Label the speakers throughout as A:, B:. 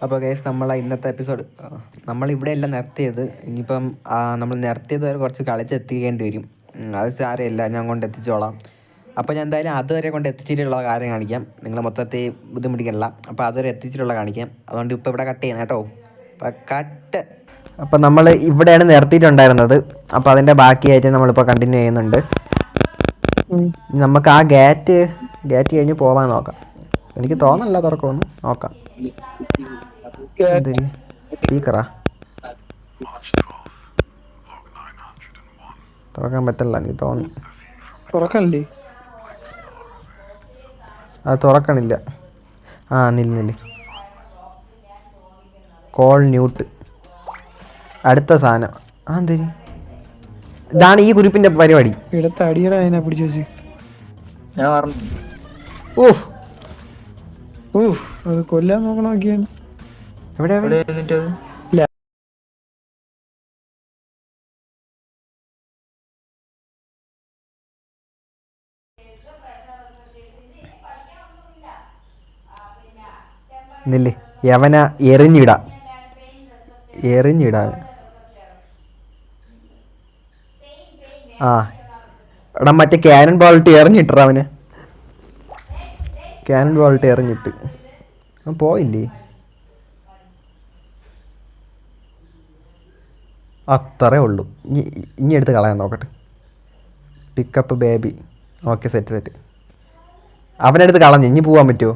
A: അപ്പോൾ ഗൈസ് നമ്മളെ ഇന്നത്തെ എപ്പിസോഡ് നമ്മളിവിടെ എല്ലാം നിർത്തിയത്. ഇനിയിപ്പം നമ്മൾ നിർത്തിയത് വരെ കുറച്ച് കളിച്ചെത്തിക്കേണ്ടി വരും. അത് സാരമില്ല, ഞാൻ കൊണ്ട് എത്തിച്ചോളാം. അപ്പോൾ ഞാൻ എന്തായാലും അതുവരെ കൊണ്ട് എത്തിച്ചിട്ടുള്ള കാര്യം കാണിക്കാം. നിങ്ങൾ മൊത്തത്തിൽ ബുദ്ധിമുട്ടിക്കണില്ല. അപ്പോൾ അതുവരെ എത്തിച്ചിട്ടുള്ള കാണിക്കാം. അതുകൊണ്ട് ഇപ്പോൾ ഇവിടെ കട്ട് ചെയ്യണം കേട്ടോ. അപ്പോൾ കട്ട്. അപ്പോൾ നമ്മൾ ഇവിടെയാണ് നിർത്തിയിട്ടുണ്ടായിരുന്നത്. അപ്പോൾ അതിൻ്റെ ബാക്കിയായിട്ട് നമ്മളിപ്പോൾ കണ്ടിന്യൂ ചെയ്യുന്നുണ്ട്. നമുക്ക് ആ ഗേറ്റ് കഴിഞ്ഞ് പോകാൻ നോക്കാം. എനിക്ക് തോന്നല്ല തുറക്കുമെന്ന് നോക്കാം. സ്പീക്കറാ തുറക്കാൻ പറ്റില്ല, എനിക്ക് തോന്നി.
B: തുറക്കല്ലേ?
A: അത് തുറക്കണില്ല. നില്ല് കോൾ ന്യൂട്ട് അടുത്ത സാധനം. എന്തേരി ഇതാണ് ഈ ഗ്രൂപ്പിന്റെ പരിപാടി.
B: അത് കൊല്ലാൻ നോക്കണോക്കിയാണ്.
A: നില്ല് യവന എറിഞ്ഞിടാ എടാ മറ്റേ ക്യാനൻ ബോൾട്ട് എറിഞ്ഞിട്ടാ അവന്. ക്യാനൻ ബോൾട്ട് എറിഞ്ഞിട്ട് പോയില്ലേ? അത്രേ ഉള്ളൂ. ഇനി എടുത്ത് കളയാൻ നോക്കട്ടെ. Pick up baby. Okay, set. അവനെടുത്ത് കളഞ്ഞു. ഇനി പോവാൻ പറ്റുമോ?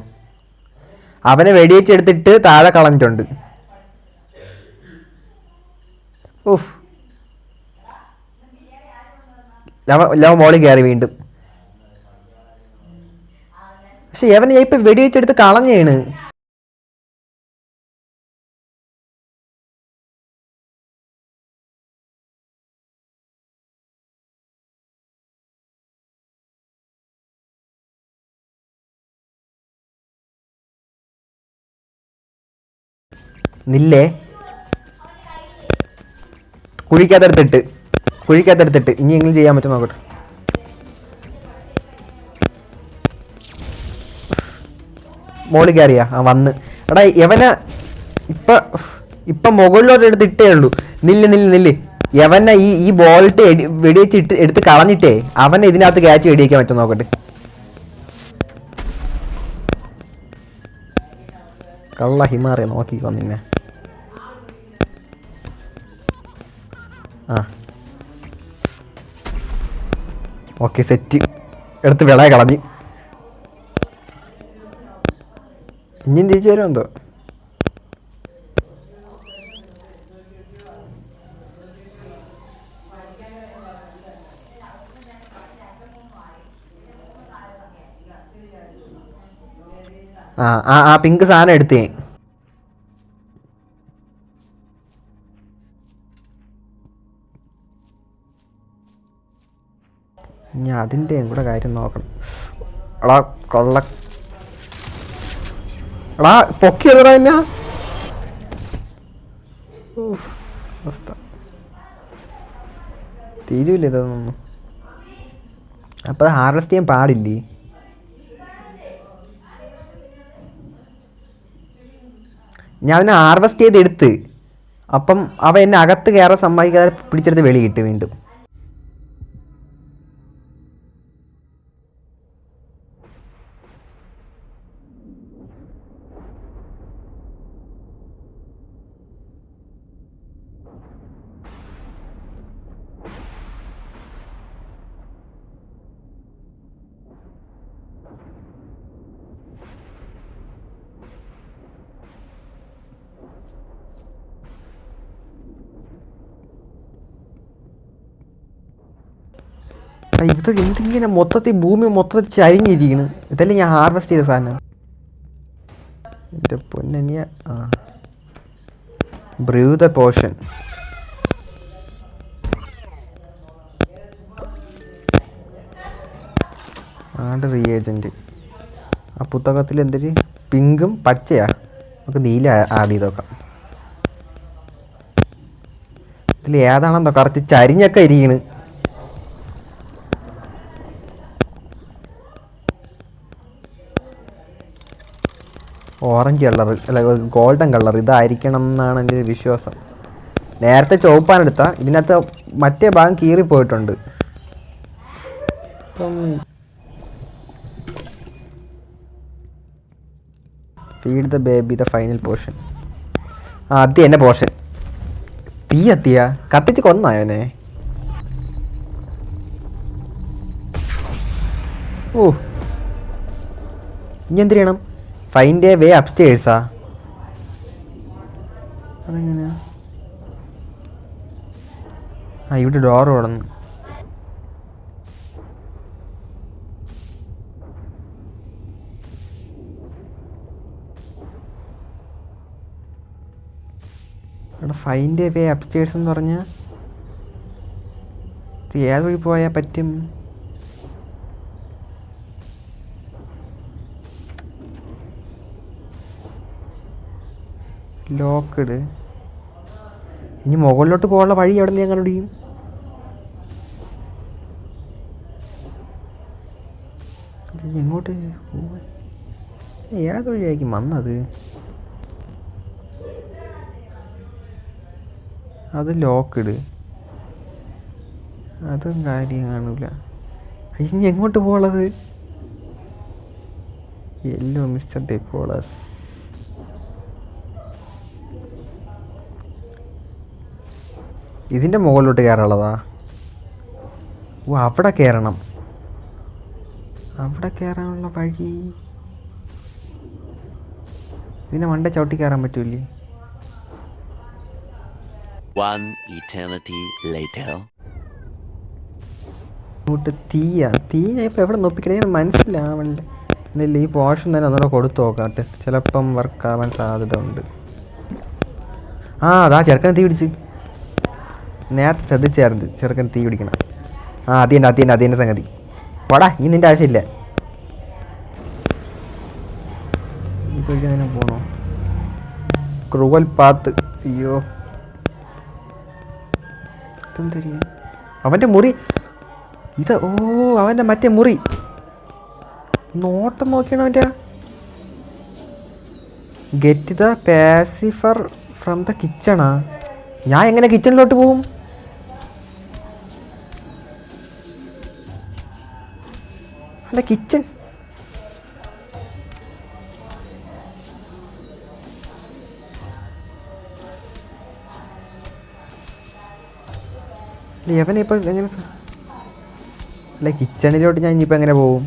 A: അവനെ വെടിവെച്ചെടുത്തിട്ട് താഴെ കളഞ്ഞിട്ടുണ്ട്. ഓഫ്, ലവ മോളിൽ കയറി വീണ്ടും. പക്ഷെ അവനെ ഞാൻ ഇപ്പൊ വെടിവെച്ചെടുത്ത് കളഞ്ഞേണ്. നില്ലേ കുഴിക്കകത്തെടുത്തിട്ട് ഇനി എങ്കിലും ചെയ്യാൻ പറ്റും നോക്കട്ടെ. മോളിൽ കയറിയാ വന്ന്. എടാ യവന ഇപ്പൊ മുകളിലോട്ട് എടുത്തിട്ടേ ഉള്ളൂ. നില്ല് യവന ഈ ബോൾട്ട് വെടിവെച്ച് എടുത്ത് കളഞ്ഞിട്ടേ അവനെ ഇതിനകത്ത് കയറ്റി വെടിവെക്കാൻ പറ്റും നോക്കട്ടെ. കള്ള ഹിമാറിയ നോക്കിക്കോ നിന്നെ. Okay, set. എടുത്ത് വിളയെ കളഞ്ഞ്. ഇനിയും തിരിച്ചു വരും എന്തോ. പിങ്ക് സാധനം എടുത്തേ. ഇനി അതിൻ്റെയും കൂടെ കാര്യം നോക്കണം. എടാ കൊള്ള, എടാ പൊക്കിയതാ എന്നാ അവസ്ഥ. തീരുവില്ല ഇതൊന്നും. അപ്പം ഹാർവെസ്റ്റ് ചെയ്യാൻ പാടില്ലേ? ഞാൻ അവനെ ഹാർവെസ്റ്റ് ചെയ്തെടുത്ത്. അപ്പം അവ എന്നെ അകത്ത് കയറാൻ സമ്മതിക്കാതെ പിടിച്ചെടുത്ത് വെളിയിട്ട് വീണ്ടും. ഇതൊക്കെ എന്തിങ്ങനെ മൊത്തത്തിൽ ഭൂമി മൊത്തത്തിൽ ചരിഞ്ഞിരിക്കുന്നു. ഇതല്ലേ ഞാൻ ഹാർവെസ്റ്റ് ചെയ്ത സാധനം. എൻ്റെ പൊന്നനിയ. Brew the potion. റിയേജന്റ്. ആ പുസ്തകത്തിൽ എന്തൊരു പിങ്കും പച്ചയാ. നമുക്ക് നീല ആഡ് ചെയ്ത് നോക്കാം. ഇതിൽ ഏതാണെന്നോ കറക്റ്റ് ചരിഞ്ഞൊക്കെ ഇരിക്കണ്. ഓറഞ്ച് കളർ അല്ല ഗോൾഡൻ കളർ ഇതായിരിക്കണം എന്നാണ് എൻ്റെ ഒരു വിശ്വാസം. നേരത്തെ ചുവപ്പാണ് എടുത്ത, ഇതിനകത്ത് മറ്റേ ഭാഗം കീറിപ്പോയിട്ടുണ്ട്. ഇപ്പം feed the baby the final portion. അത് തന്നെ പോർഷൻ. തീ എത്തിയാ കത്തിച്ച് കൊന്നായോനെ. ഓ ഇനി എന്ത് ചെയ്യണം? ഫൈൻഡ് എ വേ അപ്സ്റ്റേഴ്സാ? അതെങ്ങനെയാ? ഇവിടെ ഡോർ തുറന്നു. ഇവിടെ ഫൈൻഡ് എ വേ അപ്സ്റ്റേഴ്സ് എന്ന് പറഞ്ഞാൽ ഏത് വഴി പോയാൽ പറ്റും? ലോക്കഡ്. ഇനി മുകളിലോട്ട് പോകാനുള്ള വഴി എവിടെ നിന്ന് ഞാൻ കണ്ടുപിടിക്കും? എങ്ങോട്ട് ഏത് വഴിയായിരിക്കും വന്നത്? അത് ലോക്കഡ്. അതും കാര്യം കാണൂല. ഇനി എങ്ങോട്ട് പോകണത്? യെല്ലോ മിസ്റ്റർ ഡെക്കോളസ്. ഇതിൻ്റെ മുകളിലോട്ട് കയറാനുള്ളതാ? ഓ അവിടെ കയറണം. അവിടെ കയറാനുള്ള വഴി ഇതിനെ മണ്ട ചവിട്ടി കയറാൻ പറ്റൂലേ?
C: One eternity later.
A: അങ്ങോട്ട് തീയാ. തീ ഞാൻ ഇപ്പോൾ എവിടെ നോപ്പിക്കണേ മനസ്സിലാവണില്ല. എന്നില്ല ഈ പോർഷൻ തന്നെ ഒന്നുകൂടെ കൊടുത്തു നോക്കാട്ടെ, ചിലപ്പം വർക്കാവാൻ സാധ്യത ഉണ്ട്. അതാ ചെറുക്കൻ തീ പിടിച്ച്. നേരത്തെ ശ്രദ്ധിച്ചായിരുന്നു ചെറുക്കൻ തീ പിടിക്കണം. അതിൻ്റെ സംഗതി. പോടാ, ഇനി നിൻ്റെ ആവശ്യമില്ല. ഇതിനെ പോണോ? Cruel path. അയ്യോ ഇതെന്തരിക? അവൻ്റെ മുറി ഇത്. ഓ അവൻ്റെ മറ്റേ മുറി. നോട്ടം നോക്കിയാണ് അവൻ്റെ. Get the pacifier from the കിച്ചണാ? ഞാൻ എങ്ങനെ കിച്ചണിലോട്ട് പോവും? അല്ല കിച്ചൺ എവനെ ഇപ്പം എങ്ങനെ? അല്ല കിച്ചണിലോട്ട് ഞാൻ ഇനിയിപ്പോൾ എങ്ങനെ പോവും?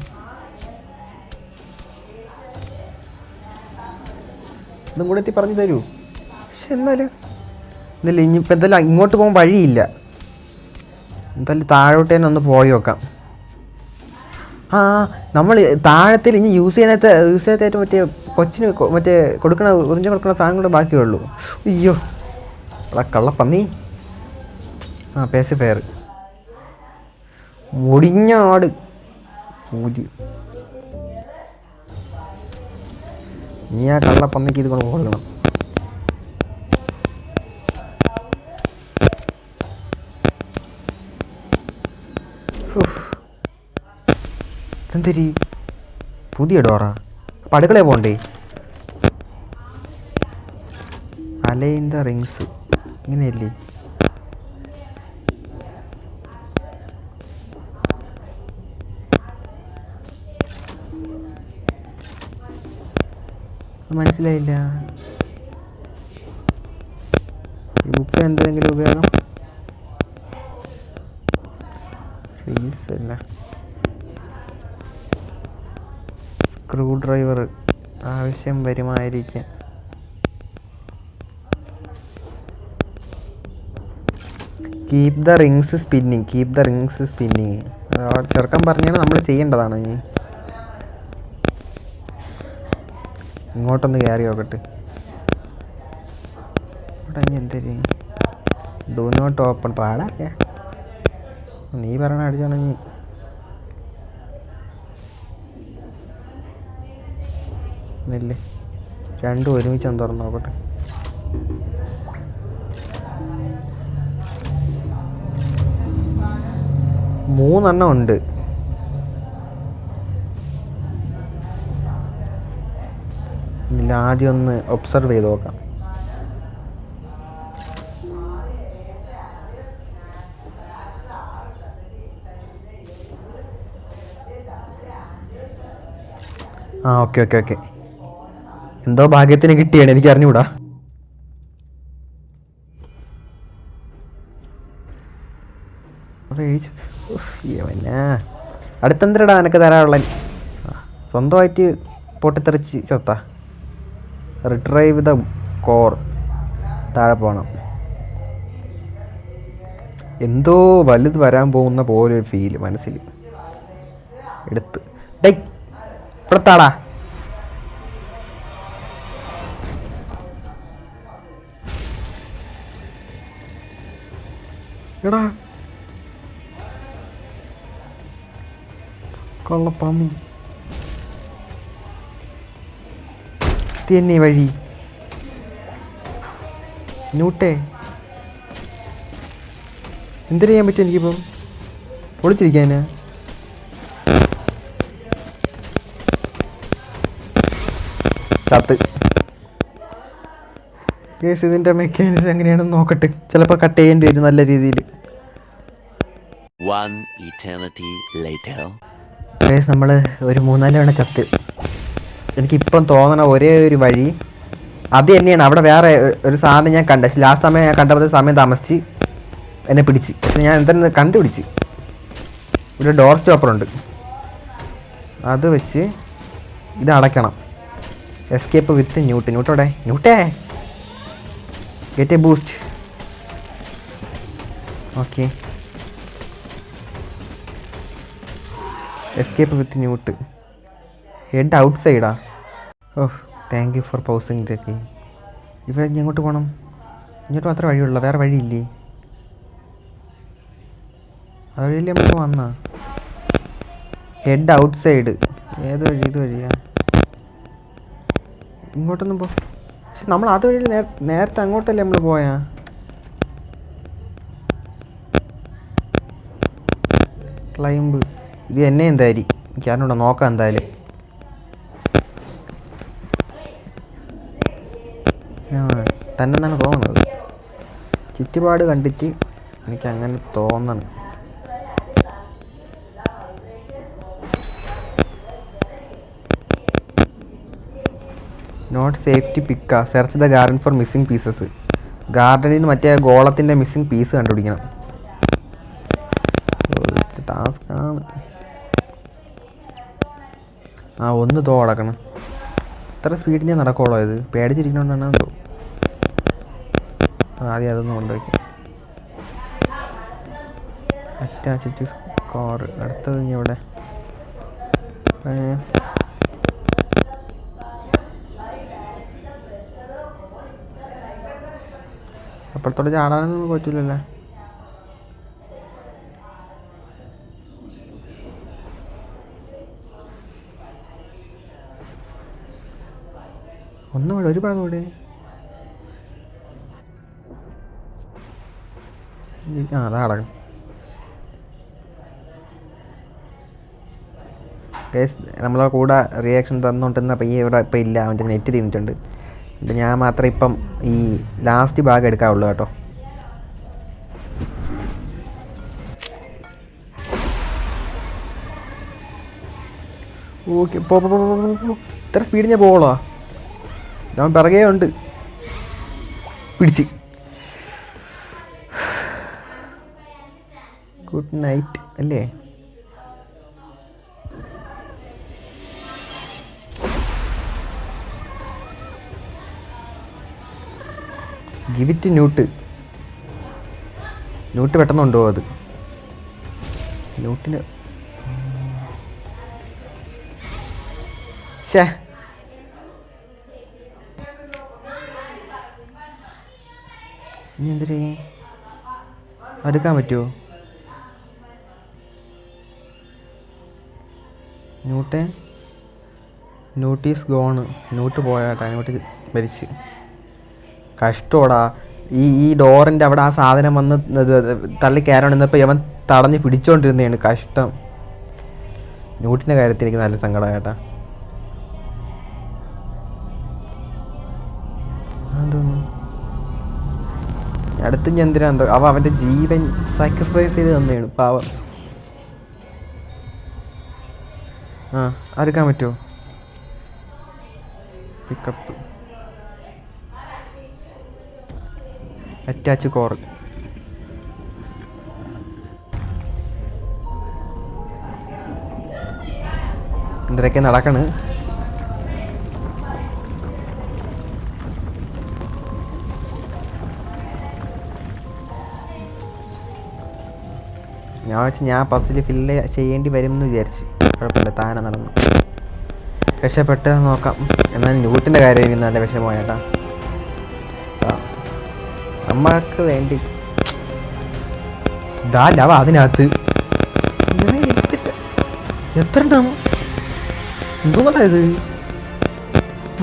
A: ഇതും കൂടെ എത്തി പറഞ്ഞു തരൂ. പക്ഷെ എന്നാലും ഇല്ല, ഇനിയിപ്പോൾ എന്തായാലും ഇങ്ങോട്ട് പോകാൻ വഴിയില്ല. എന്തായാലും താഴോട്ട് തന്നെ ഒന്ന് പോയി നോക്കാം. നമ്മൾ താഴത്തിൽ ഇനി യൂസ് ചെയ്യാനായിട്ട് മറ്റേ കൊച്ചിന് മറ്റേ ഉറിഞ്ഞ് കൊടുക്കണ സാധനങ്ങളുടെ ബാക്കിയേ ഉള്ളൂ. അയ്യോ അതാ കള്ളപ്പന്നി. പേസിഫയർ. മുടിഞ്ഞ ആട് പൂതി. നീ ആ കള്ളപ്പന്നിക്ക് ഇത് കൊണ്ട് കൊള്ളണം. എന്തരി പുതിയ ഡോറാ? അപ്പം അടുക്കളയിൽ പോകണ്ടേ? അലൈൻ ദ റിങ്സ് ഇങ്ങനെയല്ലേ? മനസ്സിലായില്ല. ഈ ബുക്ക് എന്തെങ്കിലും ഉപയോഗം? ഫീസ് അല്ല, സ്ക്രൂ ഡ്രൈവർ ആവശ്യം വരുമായിരിക്കാം. Keep the rings spinning. ചെറുക്കൻ പറഞ്ഞാൽ നമ്മൾ ചെയ്യേണ്ടതാണ്. ഇങ്ങോട്ടൊന്ന് കയറി നോക്കട്ടെ. ഇവിടെ ഇനി എന്തര്? Do not open. പാടാ നീ പറയണ അടിച്ചോണെങ്കിൽ നെല്ല് രണ്ടും ഒരുമിച്ച് ഒന്ന് തുറന്ന് നോക്കട്ടെ. മൂന്നെണ്ണം ഉണ്ട്. ഇല്ല, ആദ്യം ഒന്ന് ഒബ്സർവ് ചെയ്ത് നോക്കാം. ആ ഓക്കെ ഓക്കെ ഓക്കെ, എന്തോ ഭാഗ്യത്തിന് കിട്ടിയാണ്, എനിക്ക് അറിഞ്ഞൂടാ. അടുത്തെന്തരടാ നിനക്ക് തരാനുള്ള? സ്വന്തമായിട്ട് പൊട്ടിത്തെറിച്ച് ചത്ത. Retrieve the core. താഴെ പോകണം. എന്തോ വലുത് വരാൻ പോകുന്ന പോലെ ഒരു ഫീല് മനസ്സിൽ. എടുത്ത് ഡേയ് ഇപ്പുറത്താടാ. എടാ കൊള്ളപ്പന്നി, തന്നെ വഴി ന്യൂട്ടേ. എന്തിനു ചെയ്യാൻ പറ്റും എനിക്കിപ്പം? പൊളിച്ചിരിക്കാനാ? ചത്ത്. കേസ് ഇതിൻ്റെ മെക്കാനിസം എങ്ങനെയാണെന്ന് നോക്കട്ടെ. ചിലപ്പോൾ കട്ട് ചെയ്യേണ്ടി വരും നല്ല രീതിയിൽ. കേസ് നമ്മൾ ഒരു 3-4 തവണ ചത്ത്. എനിക്കിപ്പം തോന്നണ ഒരേ ഒരു വഴി അത് തന്നെയാണ്. അവിടെ വേറെ ഒരു സാധനം ഞാൻ കണ്ട, ലാസ്റ്റ് സമയം ഞാൻ കണ്ടപ്പോൾ സമയം താമസിച്ച് എന്നെ പിടിച്ച്. പക്ഷെ ഞാൻ എന്തെന്ന് കണ്ടുപിടിച്ച്. ഒരു ഡോർ സ്റ്റോപ്പറുണ്ട്, അത് വെച്ച് ഇത് അടയ്ക്കണം. Escape with Newt. ന്യൂട്ടോടെ ന്യൂട്ടേ get a boost. Okay, escape with Newt. Head out സൈഡാ. Oh thank you for pausing the game. ഇവിടെ ഇങ്ങോട്ട് പോകണം. ഇങ്ങോട്ട് മാത്രമേ വഴിയുള്ളൂ, വേറെ വഴിയില്ലേ? അതുവഴിയില്ലേ നമുക്ക് വന്നാ? Head out side. ഏത് വഴി? ഇത് വഴിയാ? ഇങ്ങോട്ടൊന്നും പോ. പക്ഷെ നമ്മൾ അത് വഴി നേരത്തെ അങ്ങോട്ടല്ലേ നമ്മൾ പോയാ? ക്ലൈംബ്. ഇത് എന്നെ എന്തായാലും എനിക്കറിഞ്ഞൂടാ, നോക്കാം എന്തായാലും. തന്നെ എന്നാണ് തോന്നുന്നത്. ചുറ്റുപാട് കണ്ടിട്ട് എനിക്കങ്ങനെ തോന്നണം. നോട്ട് സേഫ്റ്റി പിക്കാ. Search the garden for missing pieces. ഗാർഡനിൽ നിന്ന് മറ്റേ ഗോളത്തിൻ്റെ മിസ്സിംഗ് പീസ് കണ്ടുപിടിക്കണം. ടാസ്ക് ആണ്. ആ ഒന്ന് തോ അടക്കണം. ഇത്ര സ്പീഡിൽ ഞാൻ നടക്കോളോ? ഇത് പേടിച്ചിരിക്കണോണ്ടാണ് എന്തോ. ആദ്യം അതൊന്നും കൊണ്ടുവയ്ക്കും. Attach score. അടുത്തത് ഇനി ഇവിടെ അപ്പുറത്തോടെ ചാടാനൊന്നും പറ്റില്ലല്ലേ? ഒന്നും കൂടെ, ഒരു ഭാഗം കൂടെ. ആ അതാ അടക്കണം. നമ്മളെ കൂടെ റിയാക്ഷൻ തന്നുകൊണ്ടിരുന്ന പയ്യെ ഇവിടെ ഇപ്പം ഇല്ല, അവൻ്റെ നെറ്റ് തിന്നിട്ടുണ്ട്. എന്നിട്ട് ഞാൻ മാത്രമേ ഇപ്പം ഈ ലാസ്റ്റ് ഭാഗം എടുക്കാവുള്ളൂ കേട്ടോ. ഓക്കെ, ഇത്ര സ്പീഡ് ഞാൻ പോകണോ? ഞാൻ പിറകെ ഉണ്ട്. പിടിച്ച്. ഗുഡ് നൈറ്റ് അല്ലേ? Give it Newt. ന്യൂട്ട് പെട്ടെന്ന് കൊണ്ടുപോകും അത്. ന്യൂട്ടിന് ശേ ഇനി എന്തിനേ അടുക്കാൻ പറ്റുമോ? ന്യൂട്ടീസ് ഗോണ്. ന്യൂട്ട് പോയാട്ടാ, ന്യൂട്ട് മരിച്ച്. കഷ്ടോടാ. ഈ ഡോറിൻ്റെ അവിടെ ആ സാധനം വന്ന് തള്ളി കയറണമെന്നപ്പോൾ ഇവൻ തടഞ്ഞ് പിടിച്ചോണ്ടിരുന്നതാണ്. കഷ്ടം. ന്യൂട്ടിൻ്റെ കാര്യത്തിൽ എനിക്ക് നല്ല സങ്കടം കേട്ടാ. അതൊന്നും അടുത്ത് ഞാൻ എന്തിനാ എന്തോ അവൻ്റെ ജീവൻ സാക്രിഫൈസ് ചെയ്ത് തന്നെയാണ് പാവം. ആ എടുക്കാൻ പറ്റുമോ? Pickup attach core. എന്തൊക്കെ നടക്കണ്. ഞാൻ പസിൽ ഫില്ല് ചെയ്യേണ്ടി വരും എന്ന് വിചാരിച്ച്. കുഴപ്പമില്ല, താനെ നടന്നു രക്ഷപ്പെട്ട് നോക്കാം. എന്നാൽ ന്യൂട്ടിൻ്റെ കാര്യം നല്ല വിഷമമായിട്ടാ. നമ്മൾക്ക് വേണ്ടി ലവ അതിനകത്ത് എത്ര ഉണ്ടാവും? എന്തോന്നാ ഇത്?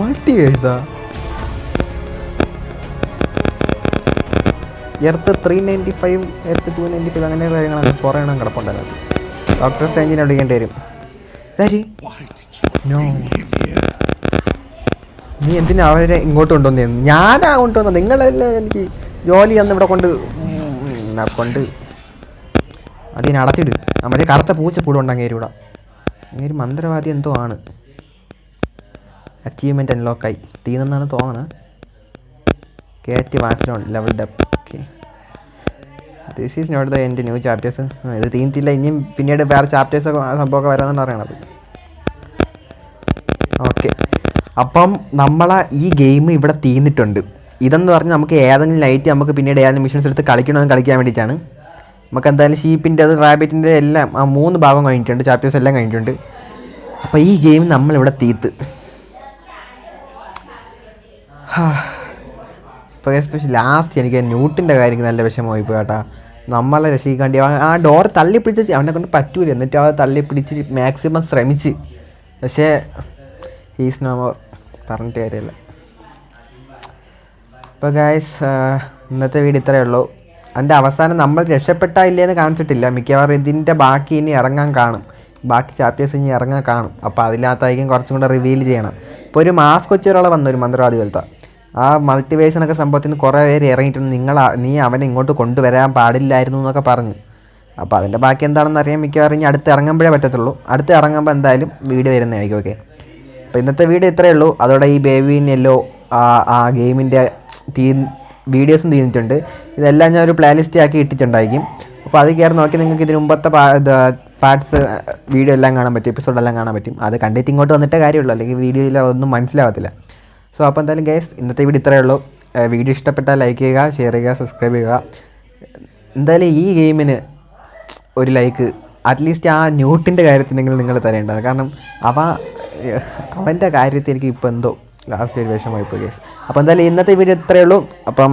A: മൾട്ടിവേഴ്സാ? എർത്ത് 395, എർത്ത് 295 അങ്ങനെ കാര്യങ്ങളാണ്. കുറേ എണ്ണം കിടപ്പുണ്ടല്ലോ. ഡോക്ടർ സ്ട്രേഞ്ചിനെ വിളിക്കേണ്ടി വരും. നീ എന്തിനാ അവരെ ഇങ്ങോട്ട് കൊണ്ടുവന്നേ? ഞാനാ കൊണ്ടുവന്നത്, നിങ്ങളല്ലേ എനിക്ക് ജോലി അന്ന് ഇവിടെ കൊണ്ട് അതിനടച്ചിട്. നമ്മുടെ കറുത്ത പൂച്ചപ്പൂടുണ്ട് അങ്ങേരൂടെ. അങ്ങേര് മന്ത്രവാദി എന്തോ ആണ്. അച്ചീവ്മെൻറ്റ് അൺലോക്കായി തീർന്നെന്നാണ് തോന്നുന്നത്. കേറ്റ് watch leveled up. Okay, this is not the എൻ്റെ ന്യൂ ചാപ്റ്റേഴ്സ്. ഇത് തീർന്നില്ല, ഇനിയും പിന്നീട് വേറെ ചാപ്റ്റേഴ്സൊക്കെ സംഭവമൊക്കെ വരാമെന്നാണ് പറയണത്. ഓക്കെ, അപ്പം നമ്മളെ ഈ ഗെയിം ഇവിടെ തീർന്നിട്ടുണ്ട്. ഇതെന്ന് പറഞ്ഞാൽ നമുക്ക് ഏതെങ്കിലും ലൈറ്റ് നമുക്ക് പിന്നീട് ഏതെങ്കിലും മിഷൻസ് എടുത്ത് കളിക്കണമെന്ന് കളിക്കാൻ വേണ്ടിയിട്ടാണ്. നമുക്ക് എന്തായാലും ഷീപ്പിൻ്റെ അത് റാബിറ്റിൻ്റെ എല്ലാം ആ 3 ഭാഗം കഴിഞ്ഞിട്ടുണ്ട്, ചാപ്റ്റേഴ്സ് എല്ലാം കഴിഞ്ഞിട്ടുണ്ട്. അപ്പോൾ ഈ ഗെയിം നമ്മളിവിടെ തീർത്ത്. ഇപ്പോൾ എസ്പെഷ്യലി ലാസ്റ്റ് എനിക്ക് ന്യൂട്ടിൻ്റെ കാര്യം നല്ല വിഷമമായി പോയി കേട്ടാ. നമ്മളെ രക്ഷിക്കാണ്ടി ആ ഡോർ തള്ളിപ്പിടിച്ച് അവനെ കൊണ്ട് പറ്റൂല. എന്നിട്ട് അവ തള്ളിപ്പിടിച്ച് മാക്സിമം ശ്രമിച്ച്. പക്ഷേ ഹീസ് നോ മോർ, പറഞ്ഞിട്ട് കാര്യമില്ല. അപ്പോൾ ഗായ്സ്, ഇന്നത്തെ വീഡിയോ ഇത്രയേ ഉള്ളൂ. അതിൻ്റെ അവസാനം നമ്മൾ രക്ഷപ്പെട്ടാ ഇല്ലേന്ന് കാണിച്ചിട്ടില്ല. മിക്കവാറും ഇതിൻ്റെ ബാക്കി ഇനി ഇറങ്ങാൻ കാണും, ബാക്കി ചാപ്റ്റേഴ്സ് ഇനി ഇറങ്ങാൻ കാണും. അപ്പോൾ അതിനകത്തായിരിക്കും കുറച്ചും കൂടെ റിവീൽ ചെയ്യണം. ഇപ്പോൾ ഒരു മാസ്ക് വെച്ച ഒരാളെ വന്നൊരു മന്ത്രവാദി പോലത്തെ ആ മൾട്ടിവേഴ്സിനൊക്കെ സംഭവത്തിന് കുറേ പേര് ഇറങ്ങിയിട്ടുണ്ട്. നീ അവനെ ഇങ്ങോട്ട് കൊണ്ടുവരാൻ പാടില്ലായിരുന്നു എന്നൊക്കെ പറഞ്ഞു. അപ്പോൾ അതിൻ്റെ ബാക്കി എന്താണെന്ന് അറിയാൻ മിക്കവാറും ഇനി അടുത്ത് ഇറങ്ങുമ്പോഴേ പറ്റത്തുള്ളൂ. അടുത്ത് ഇറങ്ങുമ്പോൾ എന്തായാലും വീഡിയോ വരുന്നതായിരിക്കും. ഓക്കെ, അപ്പോൾ ഇന്നത്തെ വീഡിയോ ഇത്രയേ ഉള്ളൂ. അതോടെ ഈ ബേബി ഇൻ യെല്ലോ ആ ഗെയിമിൻ്റെ വീഡിയോസും തീർന്നിട്ടുണ്ട്. ഇതെല്ലാം ഞാൻ ഒരു പ്ലേലിസ്റ്റ് ആക്കി ഇട്ടിട്ടുണ്ടായിരിക്കും. അപ്പോൾ അത് കയറി നോക്കി നിങ്ങൾക്ക് ഇതിന് മുമ്പത്തെ പാർട്സ് വീഡിയോ എല്ലാം കാണാൻ പറ്റും, എപ്പിസോഡെല്ലാം കാണാൻ പറ്റും. അത് കണ്ടിട്ട് ഇങ്ങോട്ട് വന്നിട്ടേ കാര്യമുള്ളൂ, അല്ലെങ്കിൽ വീഡിയോയിൽ ഒന്നും മനസ്സിലാവത്തില്ല. സോ അപ്പോൾ എന്തായാലും ഗൈസ്, ഇന്നത്തെ വീഡിയോ ഇത്രയേ ഉള്ളൂ. വീഡിയോ ഇഷ്ടപ്പെട്ടാൽ ലൈക്ക് ചെയ്യുക, ഷെയർ ചെയ്യുക, സബ്സ്ക്രൈബ് ചെയ്യുക. എന്തായാലും ഈ ഗെയിമിന് ഒരു ലൈക്ക് അറ്റ്ലീസ്റ്റ് ആ ന്യൂട്ടിൻ്റെ കാര്യത്തിനെങ്കിലും നിങ്ങൾ തരേണ്ടത്. കാരണം അവൻ്റെ കാര്യത്തിൽ എനിക്ക് ഇപ്പോൾ എന്തോ ലാസ്റ്റ് ഒരു വിഷമമായി പോയി ഗൈസ്. അപ്പോൾ എന്തായാലും ഇന്നത്തെ വീഡിയോ ഇത്രയേ ഉള്ളൂ. അപ്പം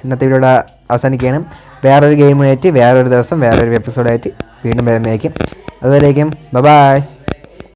A: ഇന്നത്തെ വീഡിയോയുടെ അവസാനിക്കുകയാണ്. വേറൊരു ഗെയിമായിട്ട് വേറൊരു ദിവസം വേറൊരു എപ്പിസോഡായിട്ട് വീണ്ടും വരുന്നതായിരിക്കും. അതുവരേക്കും ബൈ.